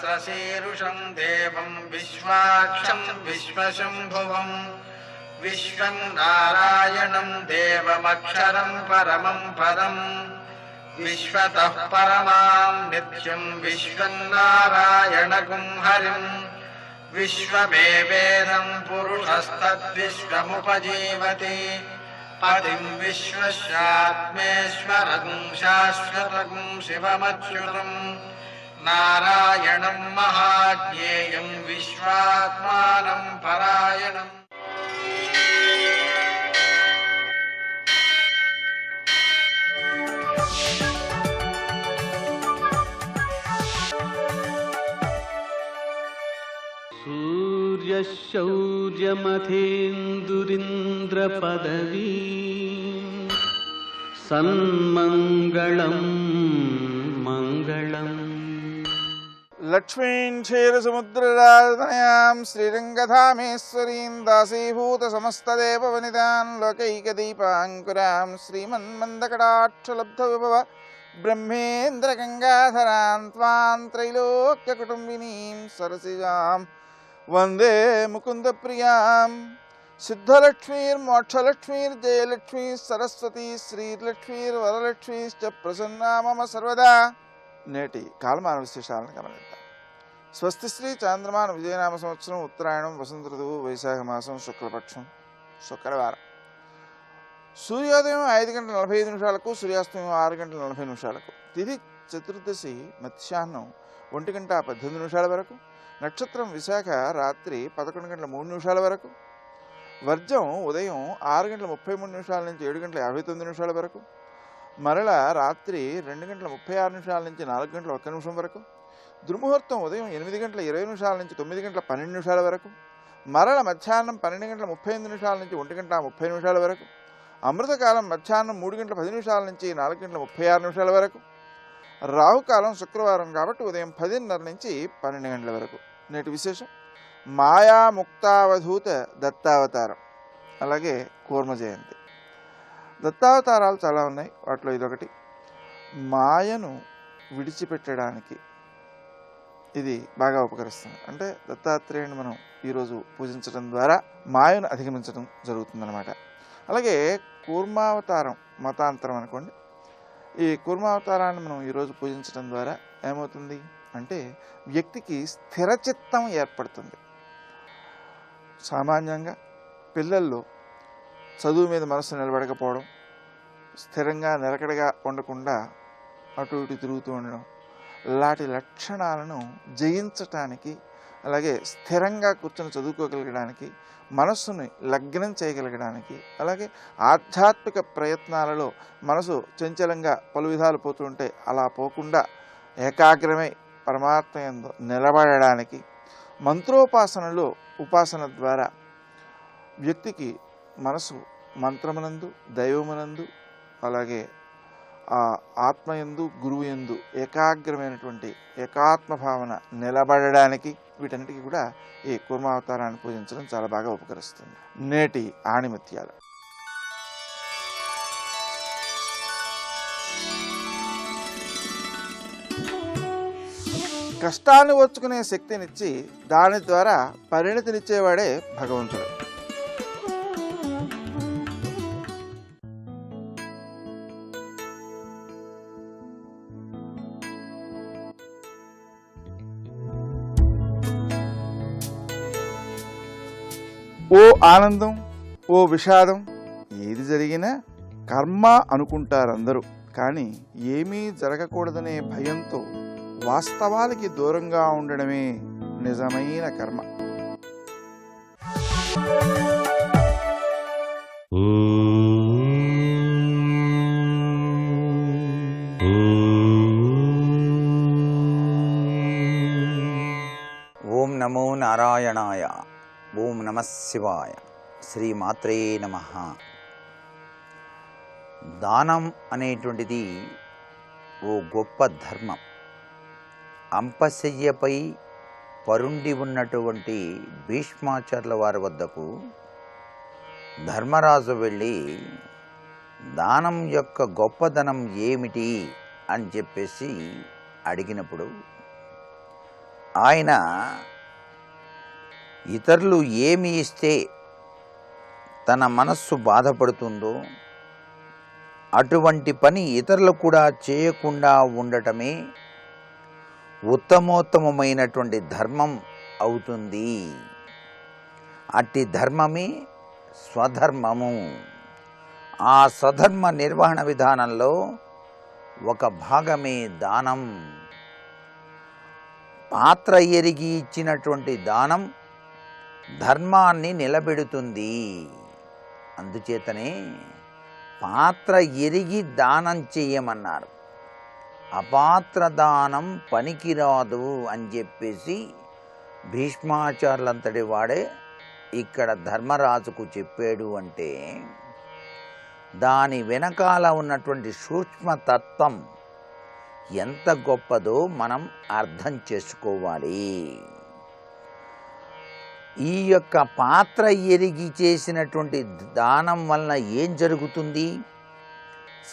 सहस्रशीर्षं देवं विश्वाक्षं विश्वशम्भुवं विश्वं नारायणं देवमक्षरं परमं पदं विश्वतः परमां नित्यं विश्वं नारायणगुं हरिं विश्वमेवेदं पुरुषस्तद्विश्वमुपजीवति पतिं विश्वस्यात्मेश्वरं शाश्वतं शिवमच्युतं नारायणं महाज्ञेयं विश्वात्मानं परायणम्। सूर्यशौर्यमथेन्दुरिन्द्रपदवी सन्मङ्गलं मङ्गलम्। लक्ष्मीं क्षीरसमुद्रराजतनयां श्रीरङ्गधामेश्वरीं दासीभूतसमस्तदेववनितां लोकैकदीपाङ्कुरां श्रीमन्मन्दकटाक्षलब्धविभव ब्रह्मेन्द्रगङ्गाधरां त्वां त्रैलोक्यकुटुम्बिनीं सरसिजां वन्दे मुकुन्दप्रियां। सिद्धलक्ष्मीर्मोक्षलक्ष्मीर्जयलक्ष्मी सरस्वती श्रीलक्ष्मीर्वरलक्ष्मीश्च प्रसन्ना मम सर्वदा। నేటి కాలమాన విశేషాలను గమనిద్దాం. స్వస్తి శ్రీ చాంద్రమాన విజయనామ సంవత్సరం ఉత్తరాయణం వసంత ఋతువు వైశాఖ మాసం శుక్లపక్షం శుక్రవారం. సూర్యోదయం 5:45 సూర్యాస్తమయం 6:40 తిథి చతుర్దశి మధ్యాహ్నం 1:18 వరకు. నక్షత్రం విశాఖ రాత్రి 11:03 వరకు. వర్జం ఉదయం 6:33 నుంచి 7:59 వరకు. మరల రాత్రి 2:36 నుంచి 4:01 వరకు. దుర్ముహూర్తం ఉదయం 8:20 నుంచి 9:12 వరకు. మరల మధ్యాహ్నం 12:35 నుంచి 1:30 వరకు. అమృతకాలం మధ్యాహ్నం 3:10 నుంచి 4:36 వరకు. రాహుకాలం శుక్రవారం కాబట్టి ఉదయం 10:30 నుంచి 12 గంటల వరకు. నేటి విశేషం మాయాముక్తావధూత దత్తావతారం, అలాగే కూర్మ జయంతి. దత్తావతారాలు చాలా ఉన్నాయి, వాటిలో ఇదొకటి. మాయను విడిచిపెట్టడానికి ఇది బాగా ఉపకరిస్తుంది. అంటే దత్తాత్రేయుని మనం ఈరోజు పూజించడం ద్వారా మాయను అధిగమించడం జరుగుతుందన్నమాట. అలాగే కూర్మావతారం మతాంతరం అనుకోండి. ఈ కూర్మావతారాన్ని మనం ఈరోజు పూజించడం ద్వారా ఏమవుతుంది అంటే వ్యక్తికి స్థిరచిత్తం ఏర్పడుతుంది. సామాన్యంగా పిల్లల్లో చదువు మీద మనసు నిలబడకపోవడం, స్థిరంగా నిలకడగా ఉండకుండా అటు ఇటు తిరుగుతూ ఉండడం లాంటి లక్షణాలను జయించటానికి, అలాగే స్థిరంగా కూర్చొని చదువుకోగలగడానికి, మనస్సుని లగ్నం చేయగలగడానికి, అలాగే ఆధ్యాత్మిక ప్రయత్నాలలో మనసు చంచలంగా పలు విధాలు పోతూ ఉంటే అలా పోకుండా ఏకాగ్రమై పరమాత్మ యందు నిలబడడానికి మంత్రోపాసనలో ఉపాసన ద్వారా వ్యక్తికి మనసు మంత్రమునందు, దైవమునందు, అలాగే ఆ ఆత్మయందు, గురువు యందు ఏకాగ్రమైనటువంటి ఏకాత్మ భావన నిలబడడానికి వీటన్నిటికీ కూడా ఈ కూర్మావతారాన్ని పూజించడం చాలా బాగా ఉపకరిస్తుంది. నేటి ఆణిముత్యాలు. కష్టాన్ని ఓర్చుకునే శక్తినిచ్చి దాని ద్వారా పరిణతినిచ్చేవాడే భగవంతుడు. ఓ ఆనందం, ఓ విషాదం, ఏది జరిగినా కర్మ అనుకుంటారందరూ. కానీ ఏమీ జరగకూడదనే భయంతో వాస్తవాలకి దూరంగా ఉండడమే నిజమైన కర్మ. ఓం నమో నారాయణాయ. ఓం నమః శివాయ. శ్రీమాత్రే నమః. దానం అనేటువంటిది ఓ గొప్ప ధర్మం. అంపశయ్యపై పరుండి ఉన్నటువంటి భీష్మాచార్యుల వారి వద్దకు ధర్మరాజు వెళ్ళి దానం యొక్క గొప్పదనం ఏమిటి అని చెప్పేసి అడిగినప్పుడు ఆయన ఇతరులు ఏమి ఇస్తే తన మనస్సు బాధపడుతుందో అటువంటి పని ఇతరులు కూడా చేయకుండా ఉండటమే ఉత్తమోత్తమైనటువంటి ధర్మం అవుతుంది. అట్టి ధర్మమే స్వధర్మము. ఆ స్వధర్మ నిర్వహణ విధానంలో ఒక భాగమే దానం. పాత్ర ఎరిగి ఇచ్చినటువంటి దానం ధర్మాన్ని నిలబెడుతుంది. అందుచేతనే పాత్ర ఎరిగి దానం చేయమన్నారు. అపాత్ర దానం పనికిరాదు అని చెప్పేసి భీష్మాచార్యులంతటి వాడే ఇక్కడ ధర్మరాజుకు చెప్పాడు. అంటే దాని వెనకాల ఉన్నటువంటి సూక్ష్మతత్వం ఎంత గొప్పదో మనం అర్థం చేసుకోవాలి. ఈ యొక్క పాత్ర ఎరిగి చేసినటువంటి దానం వలన ఏం జరుగుతుంది?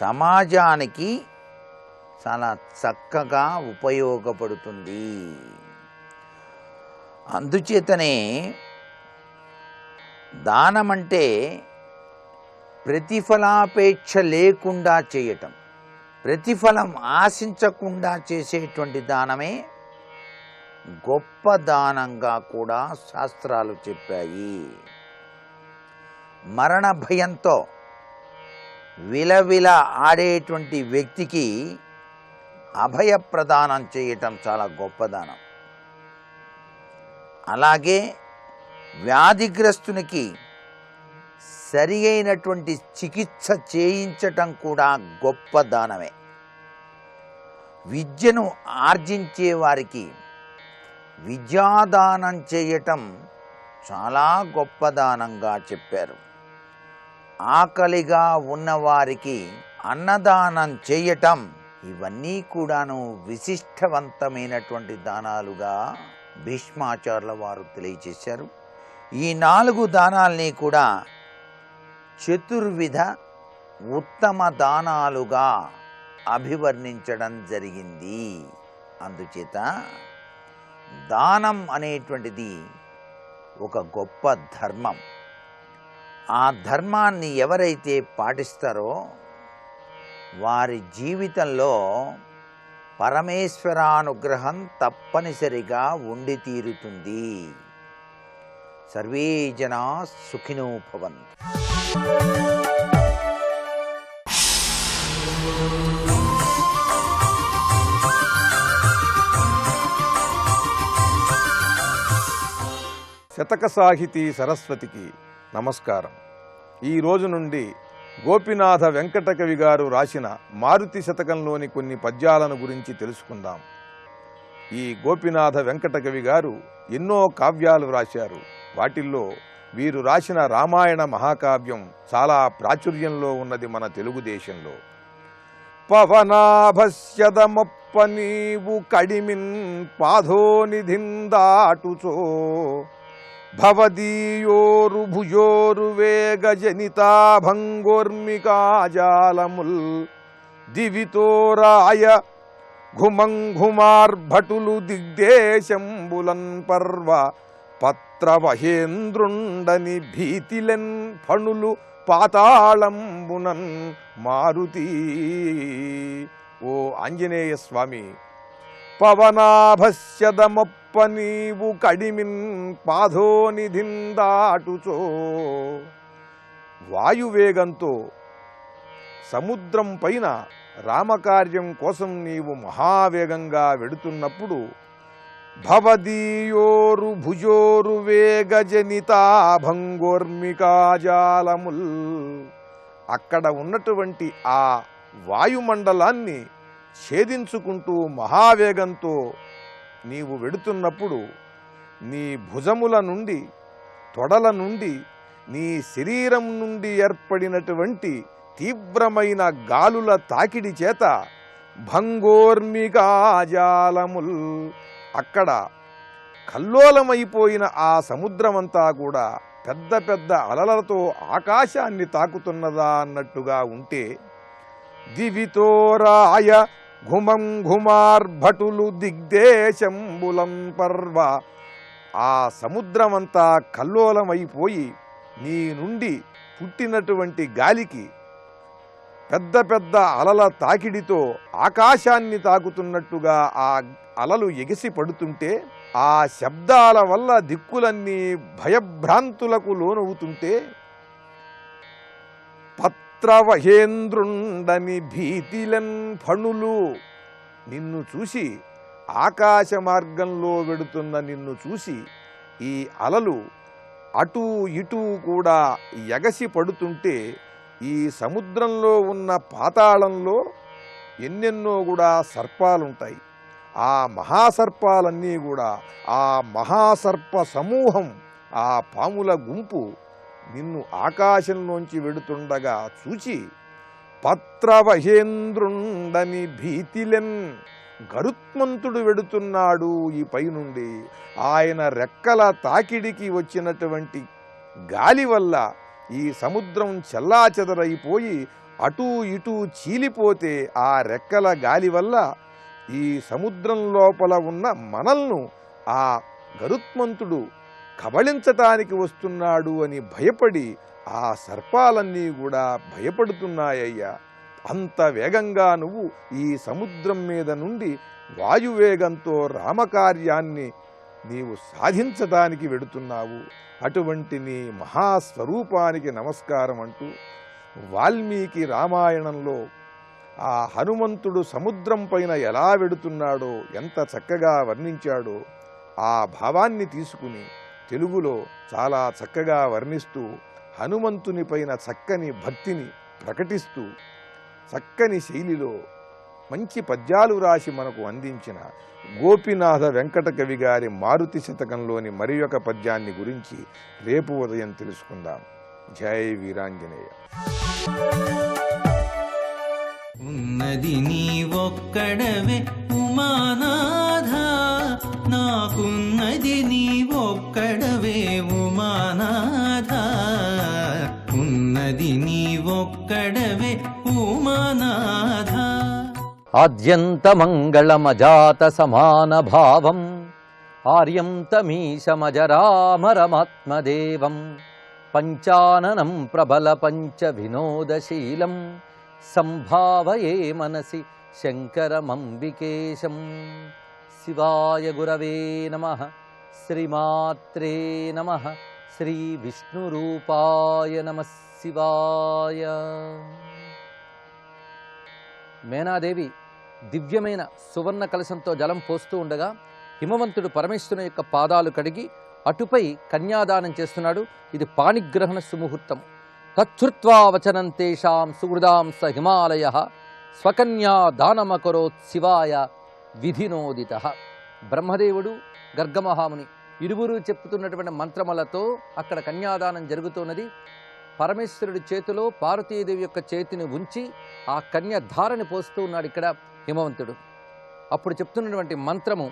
సమాజానికి చాలా చక్కగా ఉపయోగపడుతుంది. అందుచేతనే దానం అంటే ప్రతిఫలాపేక్ష లేకుండా చేయటం, ప్రతిఫలం ఆశించకుండా చేసేటువంటి దానమే గొప్ప దానంగా కూడా శాస్త్రాలు చెప్పాయి. మరణ భయంతో విలవిల ఆడేటువంటి వ్యక్తికి అభయప్రదానం చేయటం చాలా గొప్ప దానం. అలాగే వ్యాధిగ్రస్తునికి సరి అయినటువంటి చికిత్స చేయించటం కూడా గొప్ప దానమే. విద్యను ఆర్జించే వారికి విద్యాదానం చేయటం చాలా గొప్ప దానంగా చెప్పారు. ఆకలిగా ఉన్నవారికి అన్నదానం చేయటం, ఇవన్నీ కూడాను విశిష్టవంతమైనటువంటి దానాలుగా భీష్మాచార్యుల వారు తెలియజేశారు. ఈ 4 దానాల్ని కూడా చతుర్విధ ఉత్తమ దానాలుగా అభివర్ణించడం జరిగింది. అందుచేత దానం అనేటువంటిది ఒక గొప్ప ధర్మం. ఆ ధర్మాన్ని ఎవరైతే పాటిస్తారో వారి జీవితంలో పరమేశ్వరానుగ్రహం తప్పనిసరిగా ఉండి తీరుతుంది. సర్వే జనా సుఖినో భవంతు. శతక సాహితీ సరస్వతికి నమస్కారం. ఈ రోజు నుండి గోపినాథ వెంకటకవి గారు రాసిన మారుతి శతకంలోని కొన్ని పద్యాలను గురించి తెలుసుకుందాం. ఈ గోపినాథ వెంకటకవి గారు ఎన్నో కావ్యాలు రాశారు. వాటిల్లో వీరు రాసిన రామాయణ మహాకావ్యం చాలా ప్రాచుర్యంలో ఉన్నది మన తెలుగుదేశంలో. పవనాభస్యదమొప్ప నీవు కడిమిన్ పాధోనిధిందాటుచో భవదీయోరు భుజోరు వేగజనితా భంగోర్మికాజాలముల్ దివితోరాయ ఘుమంఘుమార్భటులు దిగ్దేశంబులన్ పర్వ పత్రవహేంద్రుండని భీతిలెన్ ఫణులు పాతాళంబునన్ మారుతి. ఓ ఆంజనేయ స్వామి, పవనాభస్యదమొప్ప నీవు కడిమిన్ పాధోనిధిందాటుచో, వాయువేగంతో సముద్రం పైన రామకార్యం కోసం నీవు మహావేగంగా వెడుతున్నప్పుడు భవదీయోరు భుజోరు వేగజనితా భంగోర్మికాజాలముల్, అక్కడ ఉన్నటువంటి ఆ వాయుమండలాన్ని ఛేదించుకుంటూ మహావేగంతో నీవు వెడుతున్నప్పుడు నీ భుజముల నుండి, తొడల నుండి, నీ శరీరం నుండి ఏర్పడినటువంటి తీవ్రమైన గాలుల తాకిడి చేత భంగోర్మికాజాలముల్, అక్కడ కల్లోలమైపోయిన ఆ సముద్రమంతా కూడా పెద్ద పెద్ద అలలతో ఆకాశాన్ని తాకుతున్నదా అన్నట్టుగా ఉంటే, దివితోరాయ ఘుమం ఘుమార్భటులు దిగ్దేశంబులం పర్వ. ఆ సముద్రమంతా కల్లోలమైపోయి నీ నుండి పుట్టినటువంటి గాలికి పెద్ద పెద్ద అలల తాకిడితో ఆకాశాన్ని తాకుతున్నట్టుగా ఆ అలలు ఎగిసి పడుతుంటే, ఆ శబ్దాల వల్ల దిక్కులన్నీ భయభ్రాంతులకు లోనవుతుంటే, పత్రవహేంద్రుండని భీతిలెన్ ఫణులు, నిన్ను చూసి ఆకాశ మార్గంలో వెడుతున్న నిన్ను చూసి ఈ అలలు అటూ ఇటూ కూడా ఎగసి పడుతుంటే, ఈ సముద్రంలో ఉన్న పాతాళంలో ఎన్నెన్నో కూడా సర్పాలుంటాయి. ఆ మహాసర్పాలన్నీ కూడా, ఆ మహాసర్ప సమూహం, ఆ పాముల గుంపు నిన్ను ఆకాశంలోంచి వెడుతుండగా చూచి పత్రవహేంద్రుండని భీతిలెన్, గరుత్మంతుడు వెడుతున్నాడు ఈ పైనుండి. ఆయన రెక్కల తాకిడికి వచ్చినటువంటి గాలి వల్ల ఈ సముద్రం చెల్లాచెదరైపోయి అటూ ఇటూ చీలిపోతే, ఆ రెక్కల గాలి వల్ల ఈ సముద్రం లోపల ఉన్న మనల్ను ఆ గరుత్మంతుడు కబళించటానికి వస్తున్నాడు అని భయపడి ఆ సర్పాలన్నీ కూడా భయపడుతున్నాయ్యా. అంత వేగంగా నువ్వు ఈ సముద్రం మీద నుండి వాయువేగంతో రామకార్యాన్ని నీవు సాధించడానికి వెడుతున్నావు. అటువంటి నీ మహాస్వరూపానికి నమస్కారం అంటూ వాల్మీకి రామాయణంలో ఆ హనుమంతుడు సముద్రం పైన ఎలా వెడుతున్నాడో ఎంత చక్కగా వర్ణించాడో ఆ భావాన్ని తీసుకుని తెలుగులో చాలా చక్కగా వర్ణిస్తూ హనుమంతుని పైన చక్కని భక్తిని ప్రకటిస్తూ చక్కని శైలిలో మంచి పద్యాలు రాసి మనకు అందించిన గోపినాథ వెంకట కవి గారి మారుతి శతకంలోని మరి ఒక పద్యాన్ని గురించి రేపు ఉదయం తెలుసుకుందాం. జై వీరాంజనేయ. ఉన్నది నీ ఒక్కడవే ఉమానాథ, నాకున్నది నీ ఒక్కడవే ఉమానాథ. ఉన్నది నీ ఒక్కడవే ఉమానాథ. ఆద్యంతమంగళమజాత సమాన భావం ఆర్యం తమీశమజరామరమాత్మదేవం పంచాననం ప్రబల పంచ వినోదశీలం సంభావయే మనసి శంకరమంబికేశం. శివాయ గురవే నమః. శ్రీమాత్రే నమః. శ్రీ విష్ణురూపాయ నమః శివాయ. మేనాదేవి దివ్యమైన సువర్ణ కలశంతో జలం పోస్తూ ఉండగా హిమవంతుడు పరమేశ్వరుని యొక్క పాదాలు కడిగి అటుపై కన్యాదానం చేస్తున్నాడు. ఇది పాణిగ్రహణ సుముహూర్తం. తచ్చుత్వా వచనం తేషాం సుహృదాం స హిమాలయ స్వకన్యా దానమకరోత్ శివాయ విధినోదిత. బ్రహ్మదేవుడు గర్గమహాముని ఇరువురు చెప్పుతున్నటువంటి మంత్రములతో అక్కడ కన్యాదానం జరుగుతున్నది. పరమేశ్వరుడి చేతిలో పార్వతీదేవి యొక్క చేతిని ఉంచి ఆ కన్య ధారని పోస్తూ ఉన్నాడు ఇక్కడ హిమవంతుడు. అప్పుడు చెప్తున్నటువంటి మంత్రము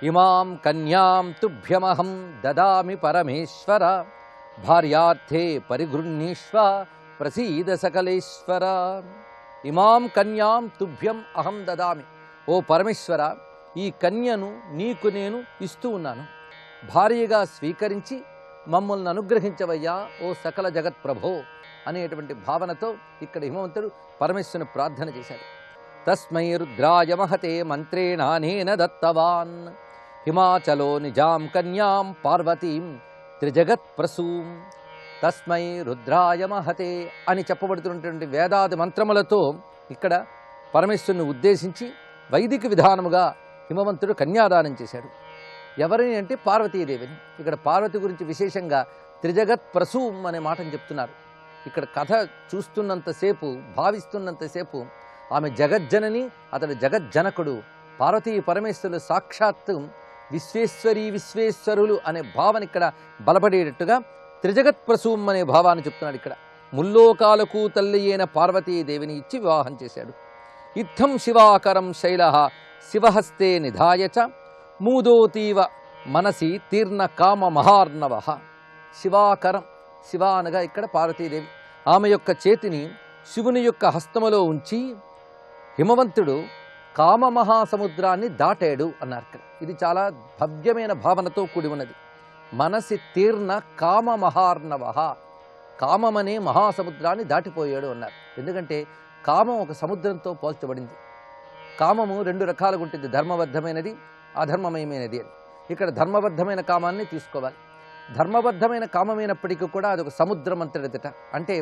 ఇమాం కన్యాం తుభ్యమహం దదామి పరమేశ్వర భార్యార్థే పరిగృహ్ణీష్వ ప్రసీద సకలేశ్వర. ఇమాం కన్యాం తుభ్యం అహం దదామి. ఓ పరమేశ్వర, ఈ కన్యను నీకు నేను ఇస్తూ ఉన్నాను, భార్యగా స్వీకరించి మమ్మల్ని అనుగ్రహించవయ్యా ఓ సకల జగత్ ప్రభో అనేటువంటి భావనతో ఇక్కడ హిమవంతుడు పరమేశ్వరుని ప్రార్థన చేశాడు. తస్మై రుద్రాయ మహతే మంత్రేణానేన దత్తవాన్ హిమాచలో నిజాం కన్యాం పార్వతీం త్రిజగత్ ప్రసూం. తస్మై రుద్రాయ మహతే అని చెప్పబడుతున్నటువంటి వేదాది మంత్రములతో ఇక్కడ పరమేశ్వరుని ఉద్దేశించి వైదిక విధానముగా హిమవంతుడు కన్యాదానం చేశాడు. ఎవరిని అంటే పార్వతీదేవిని. ఇక్కడ పార్వతి గురించి విశేషంగా త్రిజగత్ ప్రసూం అనే మాటను చెప్తున్నారు. ఇక్కడ కథ చూస్తున్నంతసేపు, భావిస్తున్నంతసేపు ఆమె జగజ్జనని, అతడు జగజ్జనకుడు. పార్వతీ పరమేశ్వరులు సాక్షాత్తు విశ్వేశ్వరీ విశ్వేశ్వరులు అనే భావన ఇక్కడ బలపడేటట్టుగా త్రిజగత్ ప్రసూం అనే భావాన్ని చెప్తున్నాడు. ఇక్కడ ముల్లోకాలకు తల్లి అయిన పార్వతీదేవిని ఇచ్చి వివాహం చేశాడు. ఇత్థం శివాకరం శైల శివహస్తే నిధాయ చ మూదోతీవ మనసి తీర్ణ కామ మహార్ణవ. శివాకరం, శివ అనగా ఇక్కడ పార్వతీదేవి, ఆమె యొక్క చేతిని శివుని యొక్క హస్తములో ఉంచి హిమవంతుడు కామ మహాసముద్రాన్ని దాటాడు అన్నారు ఇక్కడ. ఇది చాలా భవ్యమైన భావనతో కూడి ఉన్నది. మనసి తీర్ణ కామ మహార్ణవ, కామమనే మహాసముద్రాన్ని దాటిపోయాడు అన్నారు. ఎందుకంటే కామం ఒక సముద్రంతో పోల్చబడింది. కామము రెండు రకాలుగా ఉంటుంది, ధర్మబద్ధమైనది, అధర్మమయమైనది అని. ఇక్కడ ధర్మబద్ధమైన కామాన్ని తీసుకోవాలి. ధర్మబద్ధమైన కామమైనప్పటికీ కూడా అదొక సముద్రం అంతటిదట. అంటే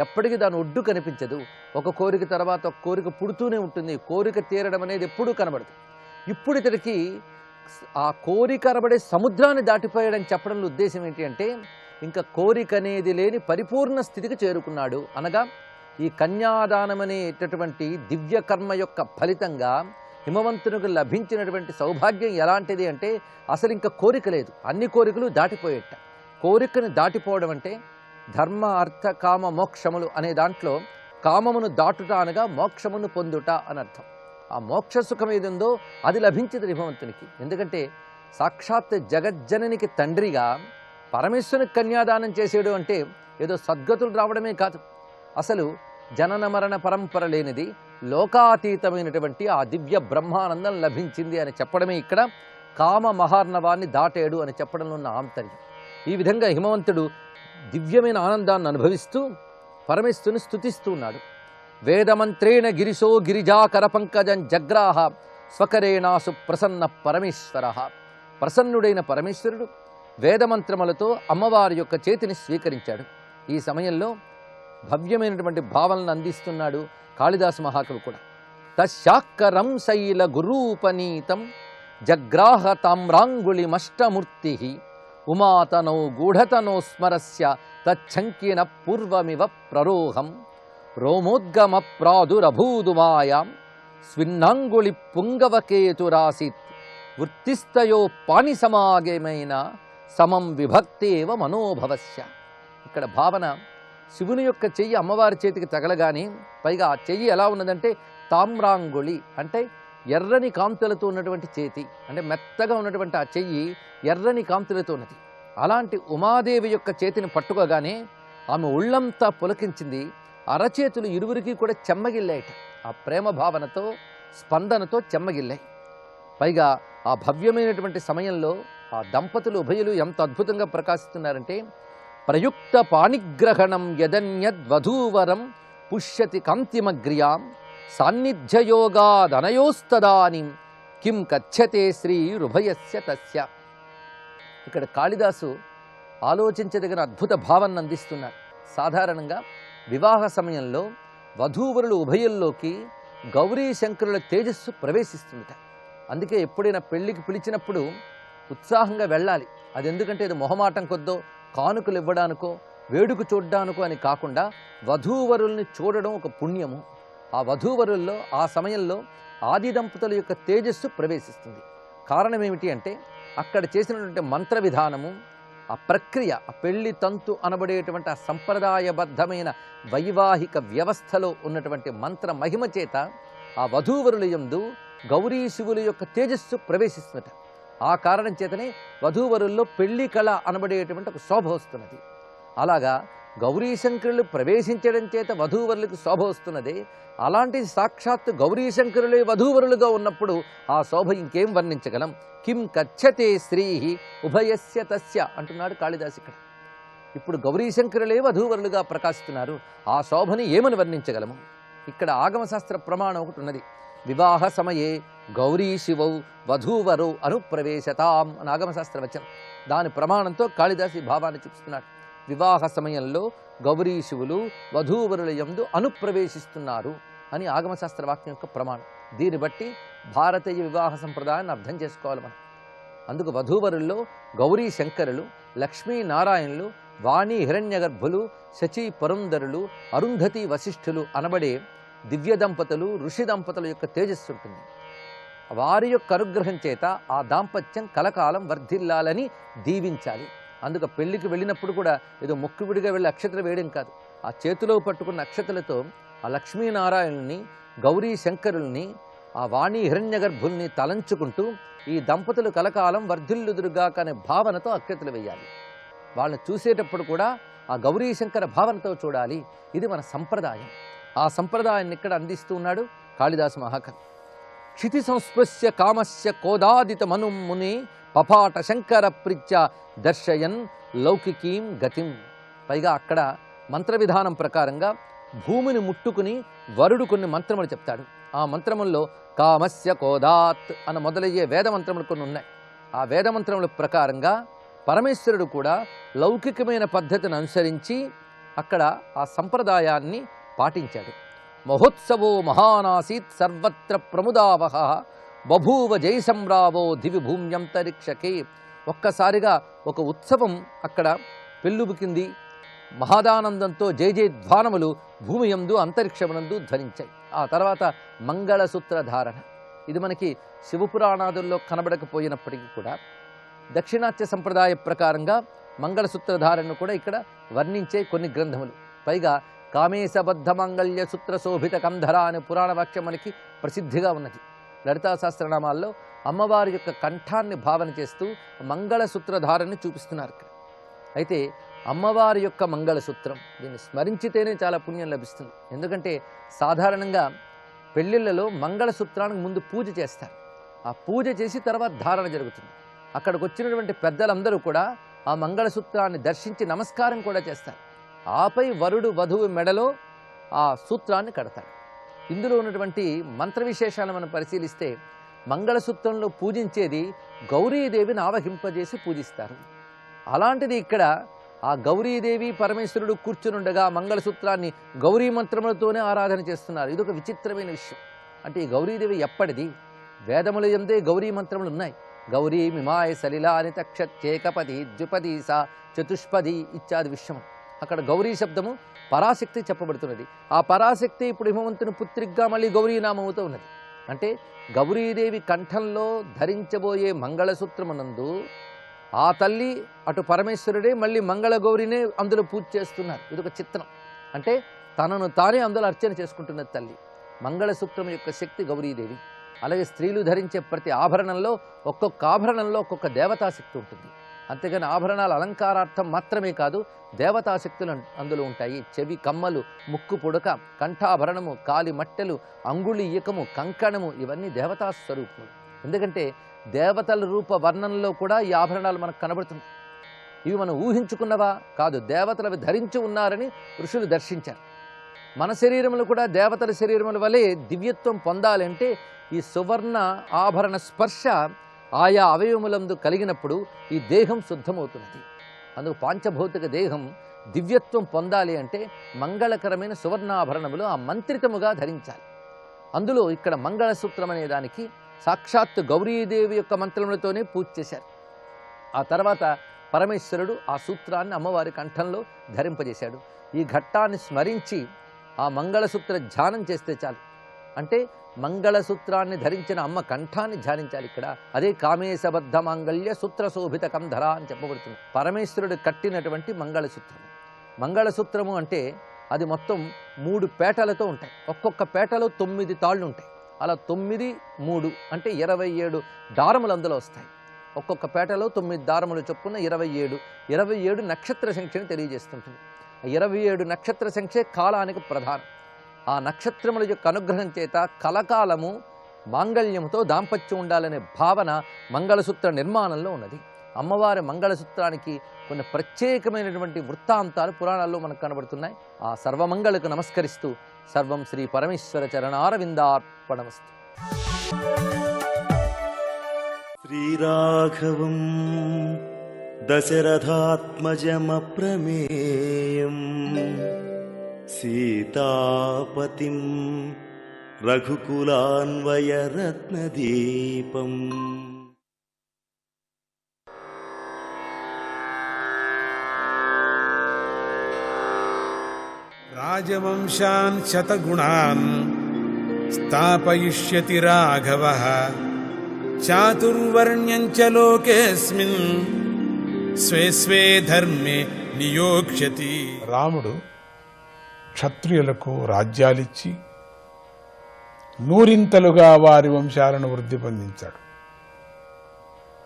ఎప్పటికీ దాని ఒడ్డు కనిపించదు. ఒక కోరిక తర్వాత ఒక కోరిక పుడుతూనే ఉంటుంది. కోరిక తీరడం అనేది ఎప్పుడూ కనబడదు. ఇప్పుడు ఇతడికి ఆ కోరిక అనబడే సముద్రాన్ని దాటిపోయాడని చెప్పడంలో ఉద్దేశం ఏంటి అంటే, ఇంకా కోరిక అనేది లేని పరిపూర్ణ స్థితికి చేరుకున్నాడు. అనగా ఈ కన్యాదానం అనేటటువంటి దివ్య కర్మ యొక్క ఫలితంగా హిమవంతునికి లభించినటువంటి సౌభాగ్యం ఎలాంటిది అంటే, అసలు ఇంకా కోరిక లేదు, అన్ని కోరికలు దాటిపోయేట. కోరికను దాటిపోవడం అంటే ధర్మ అర్థ కామ మోక్షములు అనే దాంట్లో కామమును దాటుట అనగా మోక్షమును పొందుట అని అర్థం. ఆ మోక్ష సుఖం ఏదుందో అది లభించింది హిమవంతునికి. ఎందుకంటే సాక్షాత్ జగజ్జననికి తండ్రిగా పరమేశ్వరునికి కన్యాదానం చేసేడు అంటే ఏదో సద్గతులు రావడమే కాదు, అసలు జనన మరణ పరంపర లేనిది లోకాతీతమైనటువంటి ఆ దివ్య బ్రహ్మానందం లభించింది అని చెప్పడమే ఇక్కడ కామ మహార్ణవాన్ని దాటాడు అని చెప్పడంలో ఉన్న ఆంతర్యం. ఈ విధంగా హిమవంతుడు దివ్యమైన ఆనందాన్ని అనుభవిస్తూ పరమేశ్వరుని స్తుతిస్తూ ఉన్నాడు. వేదమంత్రేణ గిరిశో గిరిజాకర పంకజం జగ్రాహ స్వకరేణాసు ప్రసన్న పరమేశ్వర. ప్రసన్నుడైన పరమేశ్వరుడు వేదమంత్రములతో అమ్మవారి యొక్క చేతిని స్వీకరించాడు. ఈ సమయంలో భవ్యమైనటువంటి భావనలను అందిస్తున్నాడు కాళిదాసు మహాకవి కూడా. తశాక్కరం శైల గురూపనీతం జగ్రాహ తామ్రాంగుళిమష్టమూర్తి ఉమాతనో గూఢతనో స్మరస్య తచ్చంకిన పూర్వమివ ప్రరోహం రోమోద్గమ ప్రాదురభూదుమాయాం స్విన్నాంగుళి పుంగవకేతురాసీత్ వృత్తిస్తయో పాణి సమాగమైన సమం విభక్తేవ మనోభవస్య. ఇక్కడ భావన శివుని యొక్క చెయ్యి అమ్మవారి చేతికి తగలగానే, పైగా ఆ చెయ్యి ఎలా ఉన్నదంటే తామ్రాంగుళి అంటే ఎర్రని కాంతులతో ఉన్నటువంటి చేతి, అంటే మెత్తగా ఉన్నటువంటి ఆ చెయ్యి ఎర్రని కాంతులతో ఉన్నది. అలాంటి ఉమాదేవి యొక్క చేతిని పట్టుకోగానే ఆమె ఒళ్ళంతా పులకించింది. అరచేతులు ఇరువురికి కూడా చెమ్మగిల్లాయట. ఆ ప్రేమ భావనతో స్పందనతో చెమ్మగిల్లాయి. పైగా ఆ భవ్యమైనటువంటి సమయంలో ఆ దంపతులు ఉభయులు ఎంత అద్భుతంగా ప్రకాశిస్తున్నారంటే, ప్రయుక్త పాణిగ్రహణం యదన్యద్వధూవరం పుష్యతి కాంతిమగ్ర్యాం సాన్నిధ్యయోగాదనయోస్తదాని కిం కథ్యతే శ్రీ రుభయస్య తస్య. ఇక్కడ కాళిదాసు ఆలోచించదగిన అద్భుత భావాన్ని అందిస్తున్నారు. సాధారణంగా వివాహ సమయంలో వధూవరులు ఉభయుల్లోకి గౌరీ శంకరుల తేజస్సు ప్రవేశిస్తుందట. అందుకే ఎప్పుడైనా పెళ్లికి పిలిచినప్పుడు ఉత్సాహంగా వెళ్ళాలి. అది ఎందుకంటే ఇది మొహమాటం కొద్దో కానుకలు ఇవ్వడానికో వేడుక చూడ్డానికో అని కాకుండా వధూవరుల్ని చూడడం ఒక పుణ్యము. ఆ వధూవరుల్లో ఆ సమయంలో ఆది దంపతుల యొక్క తేజస్సు ప్రవేశిస్తుంది. కారణం ఏమిటి అంటే, అక్కడ చేసినటువంటి మంత్ర విధానము, ఆ ప్రక్రియ, ఆ పెళ్లి తంతు అనబడేటువంటి ఆ సంప్రదాయబద్ధమైన వైవాహిక వ్యవస్థలో ఉన్నటువంటి మంత్ర మహిమ చేత ఆ వధూవరుల యందు గౌరీ శివుల యొక్క తేజస్సు ప్రవేశిస్తున్నట. ఆ కారణం చేతనే వధూవరుల్లో పెళ్లి కళ అనబడేటువంటి ఒక శోభ వస్తున్నది. అలాగా గౌరీశంకరులు ప్రవేశించడం చేత వధూవరులకు శోభ వస్తున్నది. అలాంటి సాక్షాత్తు గౌరీశంకరులే వధూవరులుగా ఉన్నప్పుడు ఆ శోభ ఇంకేం వర్ణించగలం? కిం కథ్యతే శ్రీ ఉభయస్య తస్య అంటున్నాడు కాళిదాసు ఇక్కడ. ఇప్పుడు గౌరీశంకరులే వధూవరులుగా ప్రకాశిస్తున్నారు, ఆ శోభని ఏమని వర్ణించగలము? ఇక్కడ ఆగమశాస్త్ర ప్రమాణం ఒకటి ఉన్నది. వివాహ సమయే గౌరీ శివౌ వధూవరౌ అనుప్రవేశతాం అని ఆగమశాస్త్ర వచనం. దాని ప్రమాణంతో కాళిదాసు ఈ భావాన్ని చూపిస్తున్నాడు. వివాహ సమయంలో గౌరీ శివులు వధూవరుల యందు అనుప్రవేశిస్తున్నారు అని ఆగమశాస్త్ర వాక్యం యొక్క ప్రమాణం. దీన్ని బట్టి భారతీయ వివాహ సంప్రదాయాన్ని అర్థం చేసుకోవాలి మనం. అందుకు వధూవరుల్లో గౌరీ శంకరులు, లక్ష్మీనారాయణులు, వాణి హిరణ్యగర్భులు, శచీ పరుందరులు, అరుంధతి వశిష్ఠులు అనబడే దివ్య దంపతులు, ఋషి దంపతుల యొక్క తేజస్సు ఉంటుంది. వారి యొక్క అనుగ్రహం చేత ఆ దాంపత్యం కలకాలం వర్ధిల్లాలని దీవించాలి. అందుకు పెళ్లికి వెళ్ళినప్పుడు కూడా ఏదో మొక్కువిడిగా వెళ్ళి అక్షతలు వేయడం కాదు. ఆ చేతిలో పట్టుకున్న అక్షతలతో ఆ లక్ష్మీనారాయణుల్ని, గౌరీ శంకరుల్ని, ఆ వాణి హిరణ్యగర్భుల్ని తలంచుకుంటూ ఈ దంపతులు కలకాలం వర్ధిల్లుదురుగా అనే భావనతో అక్షతలు వేయాలి. వాళ్ళని చూసేటప్పుడు కూడా ఆ గౌరీ శంకర భావనతో చూడాలి. ఇది మన సంప్రదాయం. ఆ సంప్రదాయాన్ని ఇక్కడ అందిస్తూ ఉన్నాడు కాళిదాసు మహాకవి. క్షితి సంస్పృశ్య కామస్య కోదాదిత మను ముని పపాట శంకర ప్రిత్య దర్శయన్ లౌకికీం గతిం. పైగా అక్కడ మంత్ర విధానం ప్రకారంగా భూమిని ముట్టుకుని వరుడు కొన్ని మంత్రములు చెప్తాడు. ఆ మంత్రముల్లో కామస్య కోదాత్ అని మొదలయ్యే వేద మంత్రములు కొన్ని ఉన్నాయి. ఆ వేద మంత్రముల ప్రకారంగా పరమేశ్వరుడు కూడా లౌకికమైన పద్ధతిని అనుసరించి అక్కడ ఆ సంప్రదాయాన్ని పాటించాడు. మహోత్సవో మహానాసీత్ సర్వత్ర ప్రముదావహ బభూవ జయసంరావో దివి భూమ్యంతరిక్షకే. ఒక్కసారిగా ఒక ఉత్సవం అక్కడ పెళ్ళుబుకింది. మహాదానందంతో జయ జయధ్వానములు భూమి యందు అంతరిక్షమునందు ధ్వనించాయి. ఆ తర్వాత మంగళసూత్ర ధారణ. ఇది మనకి శివపురాణాదుల్లో కనబడకపోయినప్పటికీ కూడా దక్షిణాత్య సంప్రదాయ ప్రకారంగా మంగళసూత్ర ధారణను కూడా ఇక్కడ వర్ణించే కొన్ని గ్రంథములు. పైగా కామేశబద్ధ మాంగళ్య సూత్ర శోభిత కంధర అనే పురాణ వాక్యం మనకి ప్రసిద్ధిగా ఉన్నది. లలితా సహస్రనామాల్లో అమ్మవారి యొక్క కంఠాన్ని భావన చేస్తూ మంగళసూత్రధారణని చూపిస్తున్నారు ఇక్కడ. అయితే అమ్మవారి యొక్క మంగళసూత్రం దీన్ని స్మరించితేనే చాలా పుణ్యం లభిస్తుంది. ఎందుకంటే సాధారణంగా పెళ్ళిళ్ళలో మంగళసూత్రానికి ముందు పూజ చేస్తారు. ఆ పూజ చేసి తర్వాత ధారణ జరుగుతుంది. అక్కడికి వచ్చినటువంటి పెద్దలందరూ కూడా ఆ మంగళసూత్రాన్ని దర్శించి నమస్కారం కూడా చేస్తారు. ఆపై వరుడు వధువు మెడలో ఆ సూత్రాన్ని కడతాడు. ఇందులో ఉన్నటువంటి మంత్ర విశేషాలను మనం పరిశీలిస్తే మంగళసూత్రంలో పూజించేది గౌరీదేవిని ఆవహింపజేసి పూజిస్తారు. అలాంటిది ఇక్కడ ఆ గౌరీదేవి పరమేశ్వరుడు కూర్చునుండగా మంగళసూత్రాన్ని గౌరీ మంత్రములతోనే ఆరాధన చేస్తున్నారు. ఇది ఒక విచిత్రమైన విషయం. అంటే ఈ గౌరీదేవి ఎప్పటిది? వేదముల యందే గౌరీ మంత్రములు ఉన్నాయి. గౌరీ మిమాయ సలిలా అని తక్షేకపది ద్విపది సా చతుష్పది ఇత్యాది విషయం. అక్కడ గౌరీ శబ్దము పరాశక్తి చెప్పబడుతున్నది. ఆ పరాశక్తి ఇప్పుడు హిమవంతుని పుత్రిగా మళ్ళీ గౌరీ నామముతో ఉన్నది. అంటే గౌరీదేవి కంఠంలో ధరించబోయే మంగళసూత్రమునందు ఆ తల్లి అటు పరమేశ్వరుడే మళ్ళీ మంగళ గౌరినే అందులో పూజ చేస్తున్నారు. ఇది ఒక చిత్రం. అంటే తనను తానే అందులో అర్చన చేసుకుంటున్నది తల్లి. మంగళసూత్రం యొక్క శక్తి గౌరీదేవి. అలాగే స్త్రీలు ధరించే ప్రతి ఆభరణంలో ఒక్కొక్క ఆభరణంలో ఒక్కొక్క దేవతాశక్తి ఉంటుంది. అంతేగాని ఆభరణాల అలంకారార్థం మాత్రమే కాదు, దేవతాశక్తులు అందులో ఉంటాయి. చెవి కమ్మలు, ముక్కు పుడక, కంఠాభరణము, కాలి మట్టెలు, అంగుళి ఈకము, కంకణము ఇవన్నీ దేవతా స్వరూపములు. ఎందుకంటే దేవతల రూప వర్ణనలో కూడా ఈ ఆభరణాలు మనకు కనబడుతుంది. ఇవి మనం ఊహించుకున్నవా కాదు, దేవతలు అవి ధరించి ఉన్నారని ఋషులు దర్శించారు. మన శరీరములు కూడా దేవతల శరీరముల వలె దివ్యత్వం పొందాలంటే ఈ సువర్ణ ఆభరణ స్పర్శ ఆయా అవయవములందు కలిగినప్పుడు ఈ దేహం శుద్ధమవుతున్నది. అందుకు పాంచభౌతిక దేహం దివ్యత్వం పొందాలి అంటే మంగళకరమైన సువర్ణాభరణములు ఆ మంత్రితముగా ధరించాలి. అందులో ఇక్కడ మంగళసూత్రం అనే దానికి సాక్షాత్తు గౌరీదేవి యొక్క మంత్రములతోనే పూజ చేశారు. ఆ తర్వాత పరమేశ్వరుడు ఆ సూత్రాన్ని అమ్మవారి కంఠంలో ధరింపజేశాడు. ఈ ఘట్టాన్ని స్మరించి ఆ మంగళసూత్ర ధ్యానం చేస్తే చాలు. అంటే మంగళసూత్రాన్ని ధరించిన అమ్మ కంఠాన్ని ధ్యానించాలి. ఇక్కడ అదే కామేశబద్ధ మాంగళ్య సూత్రశోభిత కంధర అని చెప్పబడుతుంది. పరమేశ్వరుడు కట్టినటువంటి మంగళసూత్రము. మంగళసూత్రము అంటే అది మొత్తం 3 పేటలతో ఉంటాయి. ఒక్కొక్క పేటలో 9 తాళ్ళు ఉంటాయి. అలా 9, 3 అంటే 27 దారములు అందులో వస్తాయి. ఒక్కొక్క పేటలో 9 దారములు చొప్పున 27 నక్షత్ర సంఖ్యను తెలియజేస్తుంటుంది. 27 నక్షత్ర సంఖ్య కాలానికి ప్రధానం. ఆ నక్షత్రముల యొక్క అనుగ్రహం చేత కలకాలము మాంగళ్యముతో దాంపత్యం ఉండాలనే భావన మంగళసూత్ర నిర్మాణంలో ఉన్నది. అమ్మవారి మంగళసూత్రానికి కొన్ని ప్రత్యేకమైనటువంటి వృత్తాంతాలు పురాణాల్లో మనకు కనబడుతున్నాయి. ఆ సర్వమంగళకు నమస్కరిస్తూ సర్వం శ్రీ పరమేశ్వర చరణారవిందార్పణమస్తు. శ్రీరాఘవం దశరథాత్మజమప్రమేయం సీతాపతిం రఘుకులాన్వయరత్నదీపం. రాజవంశాన్ శతగుణాన్ స్థాపయిష్యతి రాఘవః చాతుర్వర్ణ్యం చ లోకేస్మిన్ స్వే స్వే ధర్మే నియోక్ష్యతి. రాముడు క్షత్రియులకు రాజ్యాలిచ్చి 100 వారి వంశాలను వృద్ధి పొందించాడు.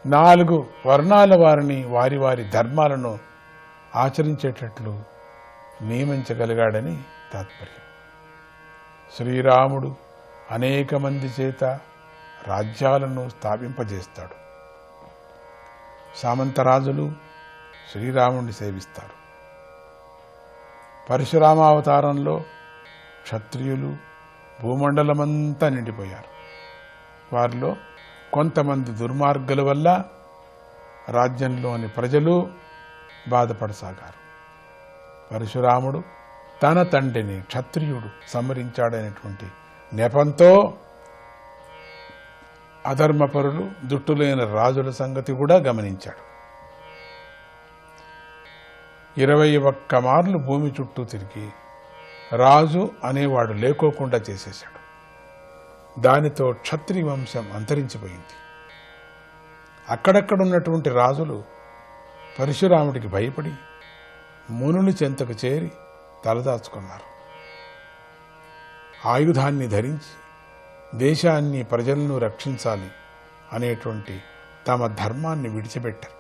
4 వర్ణాల వారిని వారి వారి ధర్మాలను ఆచరించేటట్లు నియమించగలిగాడని తాత్పర్యం. శ్రీరాముడు అనేక మంది చేత రాజ్యాలను స్థాపింపజేస్తాడు. సామంతరాజులు శ్రీరాముడిని సేవిస్తారు. పరశురామావతారంలో క్షత్రియులు భూమండలమంతా నిండిపోయారు. వారిలో కొంతమంది దుర్మార్గుల వల్ల రాజ్యంలోని ప్రజలు బాధపడసాగారు. పరశురాముడు తన తండ్రిని క్షత్రియుడు సంహరించాడనేటువంటి నెపంతో అధర్మపరులు దుట్టులైన రాజుల సంగతి కూడా గమనించాడు. 21 మార్లు భూమి చుట్టూ తిరిగి రాజు అనేవాడు లేకోకుండా చేసేశాడు. దానితో క్షత్రియ వంశం అంతరించిపోయింది. అక్కడక్కడున్నటువంటి రాజులు పరశురాముడికి భయపడి మునుని చెంతకు చేరి తలదాచుకున్నారు. ఆయుధాన్ని ధరించి దేశాన్ని ప్రజలను రక్షించాలి అనేటువంటి తమ ధర్మాన్ని విడిచిపెట్టేశారు.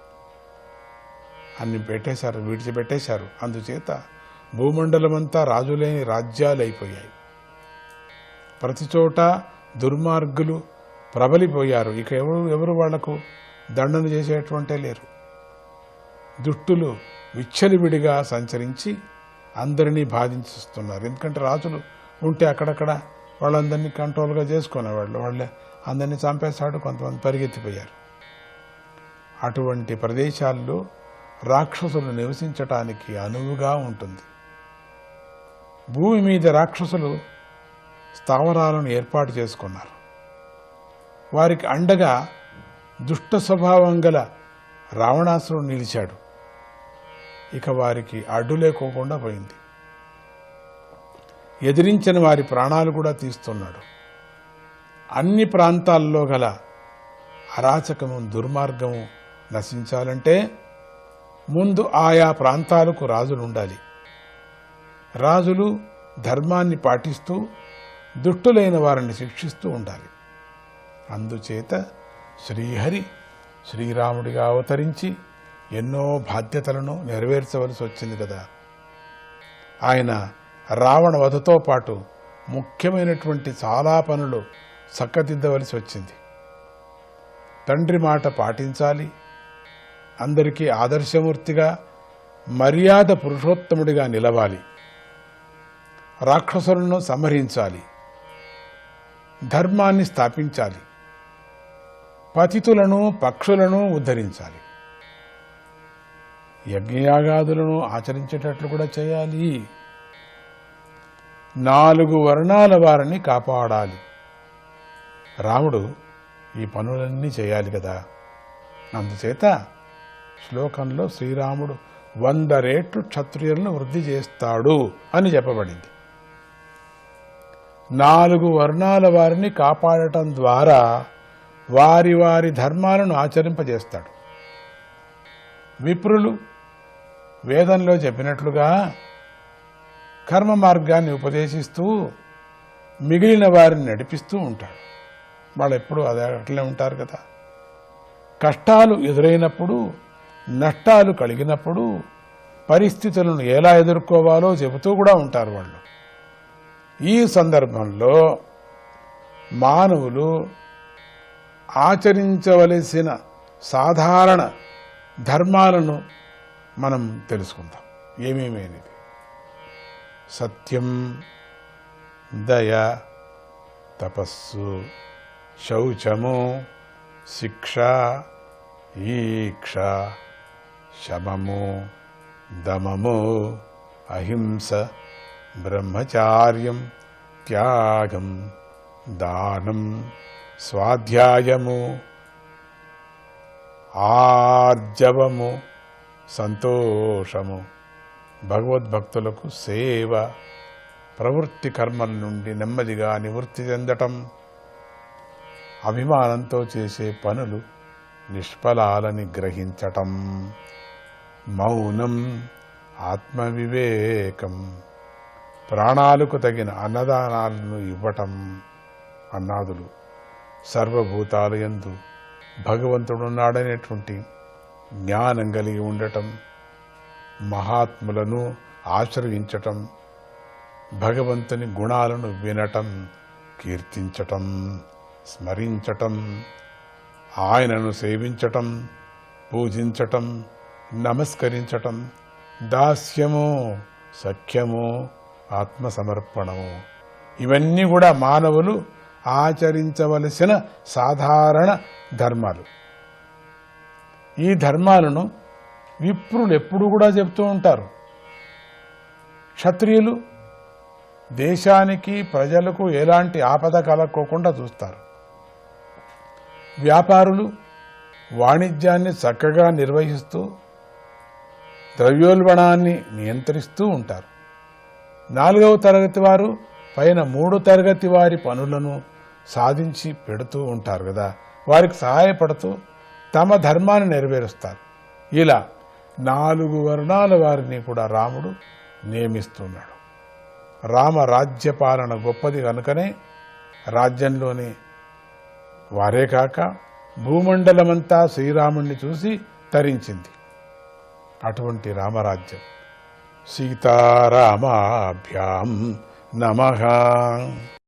అందుచేత భూమండలమంతా రాజులేని రాజ్యాలైపోయాయి. ప్రతి చోట దుర్మార్గులు ప్రబలిపోయారు. ఇక ఎవరు వాళ్లకు దండన చేసేటువంటి లేరు. దుష్టులు విచ్చలివిడిగా సంచరించి అందరినీ బాధించుస్తున్నారు. ఎందుకంటే రాజులు ఉంటే అక్కడక్కడ వాళ్ళందరినీ కంట్రోల్గా చేసుకునేవాళ్ళు. వాళ్ళే అందరినీ చంపేశాడు. కొంతమంది పరిగెత్తిపోయారు. అటువంటి ప్రదేశాల్లో రాక్షసులు నివసించటానికి అనువుగా ఉంటుంది. భూమి మీద రాక్షసులు స్థావరాలను ఏర్పాటు చేసుకున్నారు. వారికి అండగా దుష్ట స్వభావం గల రావణాసురుడు నిలిచాడు. ఇక వారికి అడ్డు లేకోకుండా పోయింది. ఎదిరించిన వారి ప్రాణాలు కూడా తీస్తున్నాడు. అన్ని ప్రాంతాల్లో గల అరాచకము దుర్మార్గము నశించాలంటే ముందు ఆయా ప్రాంతాలకు రాజులు ఉండాలి. రాజులు ధర్మాన్ని పాటిస్తూ దుష్టులైన వారిని శిక్షిస్తూ ఉండాలి. అందుచేత శ్రీహరి శ్రీరాముడిగా అవతరించి ఎన్నో బాధ్యతలను నెరవేర్చవలసి వచ్చింది కదా. ఆయన రావణ వధతో పాటు ముఖ్యమైనటువంటి చాలా పనులు చక్కదిద్దవలసి వచ్చింది. తండ్రి మాట పాటించాలి, అందరికీ ఆదర్శమూర్తిగా మర్యాద పురుషోత్తముడిగా నిలవాలి, రాక్షసులను సంహరించాలి, ధర్మాన్ని స్థాపించాలి, పతితులను పక్షులను ఉద్ధరించాలి, యజ్ఞయాగాదులను ఆచరించేటట్లు కూడా చేయాలి, 4 వర్ణాల వారిని కాపాడాలి. రాముడు ఈ పనులన్నీ చేయాలి కదా. అందుచేత శ్లోకంలో శ్రీరాముడు 100 రెట్లు క్షత్రియులను వృద్ధి చేస్తాడు అని చెప్పబడింది. 4 వర్ణాల వారిని కాపాడటం ద్వారా వారి వారి ధర్మాలను ఆచరింపజేస్తాడు. విప్రులు వేదంలో చెప్పినట్లుగా కర్మ మార్గాన్ని ఉపదేశిస్తూ మిగిలిన వారిని నడిపిస్తూ ఉంటాడు. వాళ్ళు ఎప్పుడూ అట్లే ఉంటారు కదా. కష్టాలు ఎదురైనప్పుడు, నష్టాలు కలిగినప్పుడు పరిస్థితులను ఎలా ఎదుర్కోవాలో చెబుతూ కూడా ఉంటారు వాళ్ళు. ఈ సందర్భంలో మానవులు ఆచరించవలసిన సాధారణ ధర్మాలను మనం తెలుసుకుందాం. ఏమేమి అనేది: సత్యం, దయ, తపస్సు, శౌచము, శిక్ష, ఈక్ష, శమము, దమము, అహింస, బ్రహ్మచార్యం, త్యాగం, దానం, స్వాధ్యాయము, ఆర్జవము, సంతోషము, భగవద్భక్తులకు సేవ, ప్రవృత్తి కర్మల నుండి నెమ్మదిగా నివృత్తి చెందటం, అభిమానంతో చేసే పనులు నిష్ఫలాలని గ్రహించటం, మౌనం, ఆత్మవివేకం, ప్రాణాలకు తగిన అన్నదానాలను ఇవ్వటం, అన్నాదులు, సర్వభూతాల యందు భగవంతుడున్నాడనేటువంటి జ్ఞానం కలిగి ఉండటం, మహాత్ములను ఆశ్రయించటం, భగవంతుని గుణాలను వినటం, కీర్తించటం, స్మరించటం, ఆయనను సేవించటం, పూజించటం, నమస్కరించటం, దాస్యము, సఖ్యము, ఆత్మసమర్పణము, ఇవన్నీ కూడా మానవులు ఆచరించవలసిన సాధారణ ధర్మాలు. ఈ ధర్మాలను విప్రులు ఎప్పుడు కూడా చెప్తూ ఉంటారు. క్షత్రియులు దేశానికి ప్రజలకు ఎలాంటి ఆపద కలగకోకుండా చూస్తారు. వ్యాపారులు వాణిజ్యాన్ని చక్కగా నిర్వహిస్తూ ద్రవ్యోల్బణాన్ని నియంత్రిస్తూ ఉంటారు. 4వ తరగతి వారు పైన 3 తరగతి వారి పనులను సాధించి పెడుతూ ఉంటారు కదా, వారికి సహాయపడుతూ తమ ధర్మాన్ని నెరవేరుస్తారు. ఇలా 4 వర్ణాల వారిని కూడా రాముడు నియమిస్తున్నాడు. రామ రాజ్యపాలన గొప్పది కనుకనే రాజ్యంలోని వారే కాక భూమండలమంతా శ్రీరాముణ్ణి చూసి తరించింది. అటువంటి రామరాజ్యం. సీతారామాభ్యాం నమః.